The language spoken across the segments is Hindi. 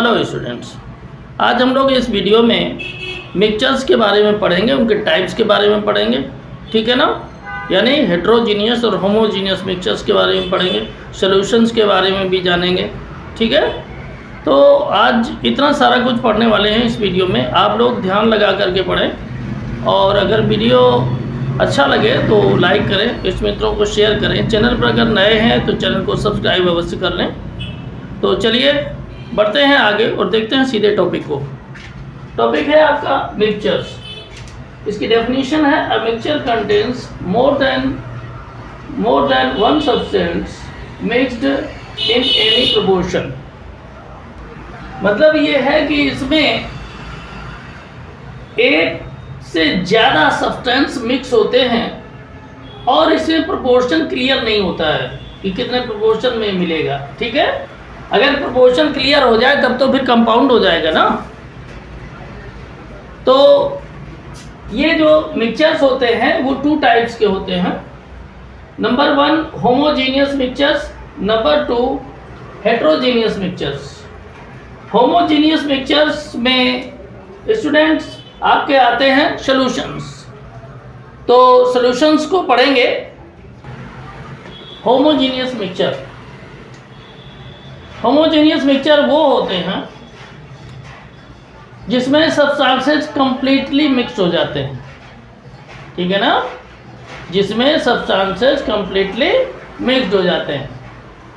हेलो स्टूडेंट्स, आज हम लोग इस वीडियो में मिक्सचर्स के बारे में पढ़ेंगे, उनके टाइप्स के बारे में पढ़ेंगे। ठीक है ना, यानी हेट्रोजीनियस और होमोजीनियस मिक्सचर्स के बारे में पढ़ेंगे, सॉल्यूशंस के बारे में भी जानेंगे। ठीक है, तो आज इतना सारा कुछ पढ़ने वाले हैं इस वीडियो में। आप लोग ध्यान लगा करके पढ़ें और अगर वीडियो अच्छा लगे तो लाइक करें, इस मित्रों को शेयर करें। चैनल पर अगर नए हैं तो चैनल को सब्सक्राइब अवश्य कर लें। तो चलिए बढ़ते हैं आगे और देखते हैं सीधे टॉपिक को। टॉपिक है आपका मिक्सचर्स। इसकी डेफिनेशन है a mixture contains more than one substance mixed in any proportion. मतलब ये है कि इसमें एक से ज़्यादा सब्सटेंस मिक्स होते हैं और इसमें प्रोपोर्शन क्लियर नहीं होता है कि कितने प्रोपोर्शन में मिलेगा। ठीक है, अगर प्रोपोर्शन क्लियर हो जाए तब तो फिर कंपाउंड हो जाएगा ना। तो ये जो मिक्सचर्स होते हैं वो टू टाइप्स के होते हैं। Number 1 homogeneous mixtures, number 2 heterogeneous mixtures. Homogeneous mixtures में स्टूडेंट्स आपके आते हैं सॉल्यूशंस। तो सॉल्यूशंस को पढ़ेंगे। होमोजीनियस मिक्सचर वो होते हैं जिसमें सब्सटेंसेस कंप्लीटली मिक्स हो जाते हैं। ठीक है ना, जिसमें सब्सटेंसेस कंप्लीटली मिक्स हो जाते हैं।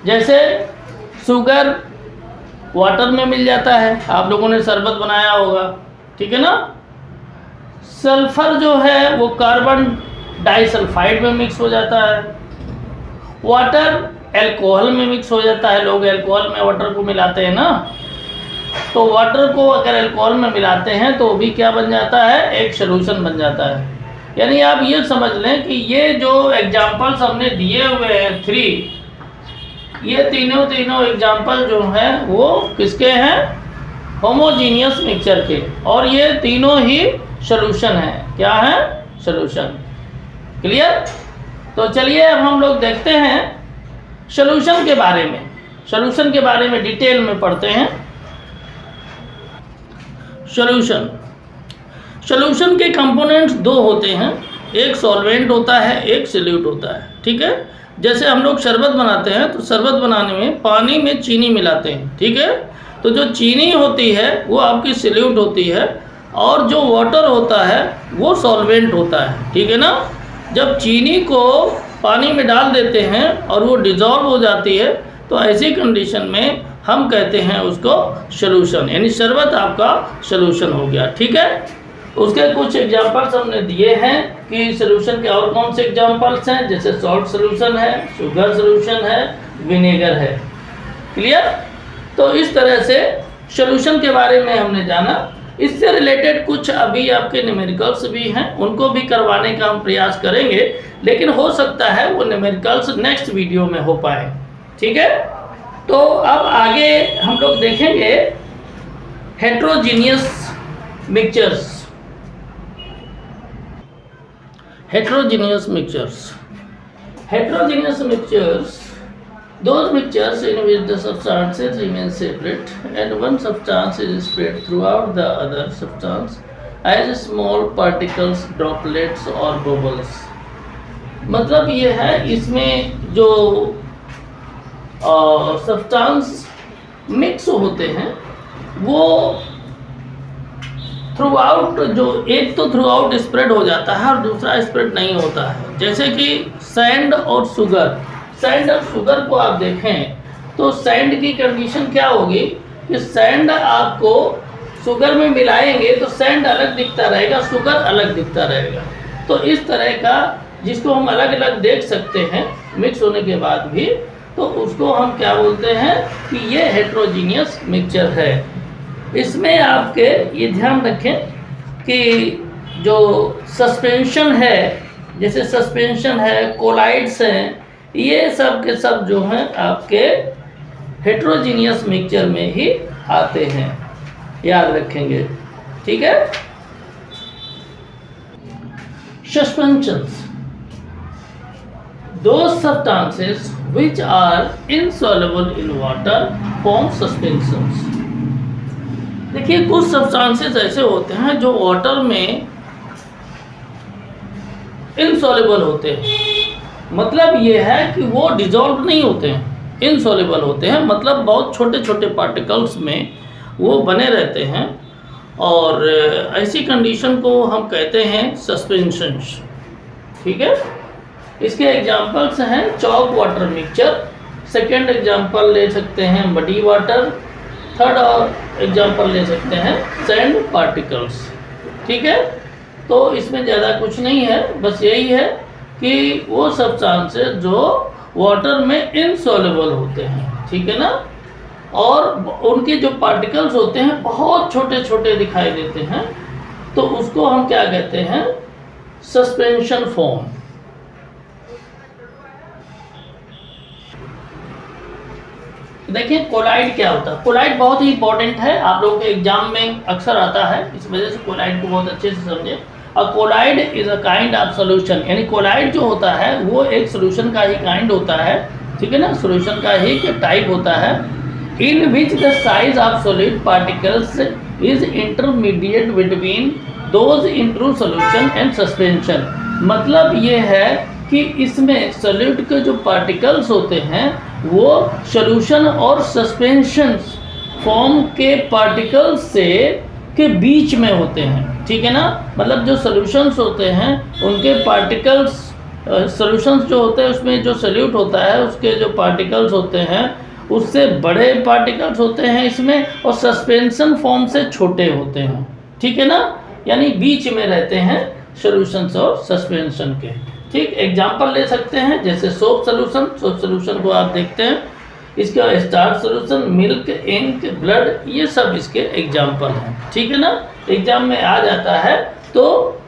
जैसे शुगर वाटर में मिल जाता है, आप लोगों ने शरबत बनाया होगा। ठीक है ना, सल्फर जो है वो कार्बन डाइसल्फाइड में मिक्स हो जाता है। वाटर एल्कोहल में मिक्स हो जाता है। लोग एल्कोहल में वाटर को मिलाते हैं ना, तो वाटर को अगर एल्कोहल में मिलाते हैं तो भी क्या बन जाता है, एक सॉल्यूशन बन जाता है। यानी आप ये समझ लें कि ये जो एग्जाम्पल्स हमने दिए हुए हैं 3, ये तीनों एग्जाम्पल जो हैं वो किसके हैं, होमोजीनियस मिक्सचर के। और ये तीनों ही सॉल्यूशन है। क्या है, सॉल्यूशन। क्लियर। तो चलिए अब हम लोग देखते हैं सॉल्यूशन के बारे में। सॉल्यूशन के बारे में डिटेल में पढ़ते हैं। सॉल्यूशन के कंपोनेंट्स 2 होते हैं, एक सॉल्वेंट होता है, एक सॉल्यूट होता है। ठीक है, जैसे हम लोग शरबत बनाते हैं तो शरबत बनाने में पानी में चीनी मिलाते हैं। ठीक है, तो जो चीनी होती है वो आपकी सॉल्यूट होती है और जो वाटर होता है वो सॉल्वेंट होता है। ठीक है ना, जब चीनी को पानी में डाल देते हैं और वो डिज़ोल्व हो जाती है तो ऐसी कंडीशन में हम कहते हैं उसको सॉल्यूशन, यानी शरबत आपका सॉल्यूशन हो गया। ठीक है, उसके कुछ एग्जांपल्स हमने दिए हैं कि सॉल्यूशन के और कौन से एग्जांपल्स हैं, जैसे सॉल्ट सॉल्यूशन है, शुगर सॉल्यूशन है, विनेगर है। क्लियर। तो इस तरह से सॉल्यूशन के बारे में हमने जाना। इससे रिलेटेड कुछ अभी आपके न्यूमेरिकल्स भी हैं, उनको भी करवाने का हम प्रयास करेंगे, लेकिन हो सकता है वो न्यूमेरिकल्स नेक्स्ट वीडियो में हो पाए। ठीक है, तो अब आगे हम लोग देखेंगे heterogeneous mixtures. Heterogeneous mixtures, those mixtures in which the substances remain separate and one substance is spread throughout the other substance as small particles, droplets or bubbles। मतलब ये है, इसमें जो सब्सटेंस मिक्स होते हैं वो थ्रू आउट, जो एक तो थ्रू आउट स्प्रेड हो जाता है और दूसरा स्प्रेड नहीं होता है। जैसे कि सैंड और शुगर को आप देखें तो सैंड की कंडीशन क्या होगी कि सैंड आपको शुगर में मिलाएंगे तो सैंड अलग दिखता रहेगा, शुगर अलग दिखता रहेगा। तो इस तरह का जिसको हम अलग अलग देख सकते हैं मिक्स होने के बाद भी, तो उसको हम क्या बोलते हैं कि ये हेट्रोजीनियस मिक्सचर है। इसमें आपके ये ध्यान रखें कि जो सस्पेंशन है, जैसे सस्पेंशन है, कोलाइड्स हैं, ये सब के सब जो हैं आपके हेट्रोजीनियस मिक्सचर में ही आते हैं, याद रखेंगे। ठीक है। Suspensions, those substances which are insoluble in water form suspensions। देखिए कुछ सब्सटेंसेस ऐसे होते हैं जो वाटर में इनसॉल्युबल होते हैं, मतलब ये है कि वो डिजॉल्व नहीं होते हैं, इनसॉल्युबल होते हैं, मतलब बहुत छोटे छोटे पार्टिकल्स में वो बने रहते हैं, और ऐसी कंडीशन को हम कहते हैं सस्पेंशंस। ठीक है, इसके एग्जांपल्स हैं chalk water mixture, second example ले सकते हैं मडी वाटर, थर्ड और एग्जांपल ले सकते हैं सैंड पार्टिकल्स। ठीक है, तो इसमें ज़्यादा कुछ नहीं है, बस यही है कि वो सब्सटेंसेस जो वाटर में इनसॉल्युबल होते हैं, ठीक है ना, और उनके जो पार्टिकल्स होते हैं बहुत छोटे छोटे दिखाई देते हैं, तो उसको हम क्या कहते हैं, सस्पेंशन फॉर्म। देखिए कोलाइड क्या होता है। कोलाइड बहुत ही इंपॉर्टेंट है, आप लोगों के एग्जाम में अक्सर आता है, इस वजह से कोलाइड को बहुत अच्छे से समझें। और colloid is a kind of solution, यानी कोलाइड जो होता है वो एक सोल्यूशन का ही काइंड होता है, ठीक है ना, सोल्यूशन का ही टाइप होता है, in which the size of solid particles is intermediate between those in true solution and suspension. मतलब ये है कि इसमें सॉलिड के जो पार्टिकल्स होते हैं वो सॉल्यूशन और सस्पेंशन फॉर्म के पार्टिकल्स से के बीच में होते हैं, ठीक है ना, मतलब जो सॉल्यूशंस होते हैं उनके पार्टिकल्स, सॉल्यूशंस जो होते हैं उसमें जो सॉल्यूट होता है उसके जो पार्टिकल्स होते हैं उससे बड़े पार्टिकल्स होते हैं इसमें, और सस्पेंशन फॉर्म से छोटे होते हैं, ठीक है ना, यानी बीच में रहते हैं सॉल्यूशंस और सस्पेंशन के। ठीक, एग्जांपल ले सकते हैं जैसे सोप सॉल्यूशन, सोप सॉल्यूशन को आप देखते हैं, इसका starch solution, milk, ink, blood, ये सब इसके एग्जांपल हैं, ठीक है ना, एग्जाम में आ जाता है तो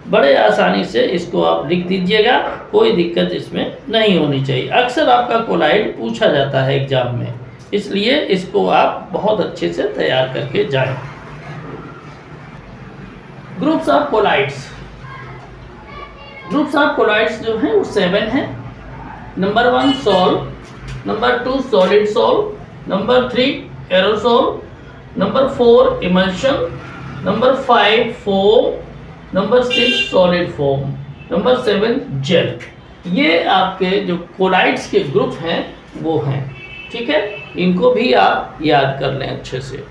बड़े आसानी से इसको आप लिख दीजिएगा, कोई दिक्कत इसमें नहीं होनी चाहिए। अक्सर आपका कोलाइड पूछा जाता है एग्जाम में, इसलिए इसको आप बहुत अच्छे से तैयार करके जाएं। Groups of colloids, groups of colloids जो हैं वो 7 हैं। Number 1 sol, number 2 solid sol, number 3 aerosol, number 4 emulsion, number 5 foam, number 6 solid foam, number 7 gel. ये आपके जो कोलाइड्स के ग्रुप हैं वो हैं, ठीक है, इनको भी आप याद कर लें अच्छे से।